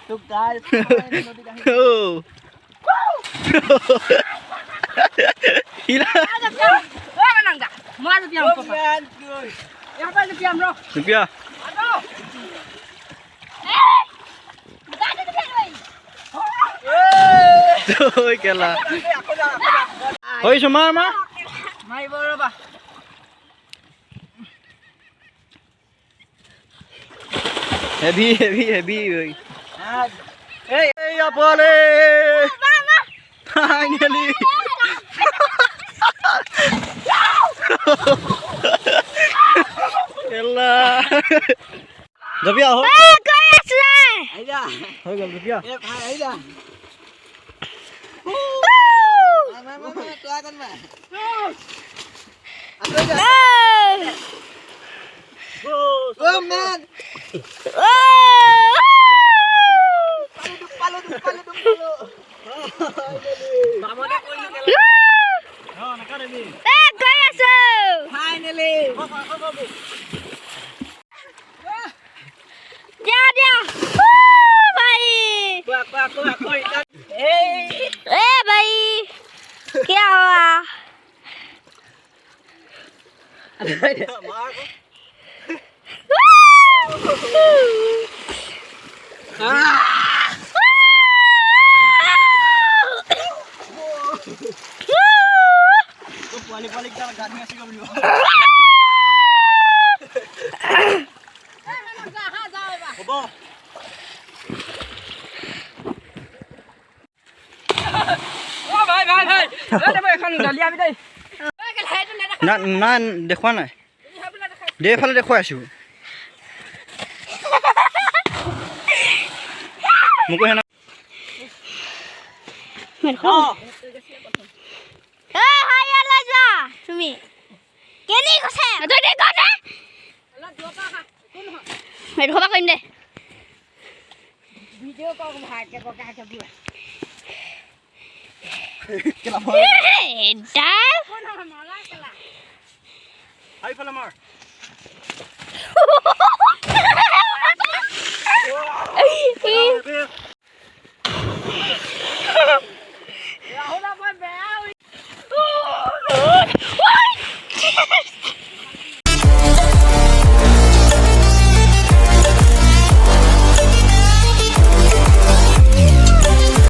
Tục cái. Hila. Mana piam kau? Yang apa piam bro? Rupiah. Aduh. Thôi kìa là. Ôi sao mà. Mai bro ba. Heavy rồi. Hey, Hey Apole. Finally. Ella. Rupiah हो. aida. Thôi gần rupiah. Em hai aida. Mai, tua con mẹ. Oh man. Palu. Mama dah kau ini kalau. Oh, nak ada ni. Finally. Quack. Hey. क्या हुआ Mar. Kau balik dah gad ni asyik kau beli. Bobo. Oh भाई. Đây đây khăn đàn liam đây. না দেখুৱা নাই দে ফালে দেখুৱাই আছো মোক হেনা তুমি কেনি কৈছে তই দে গনে মেৰ খবা কৰিম দে Video kau ভাইকে ককা কবি। ডাল আই ফালে মাৰ Ahora voy a ver.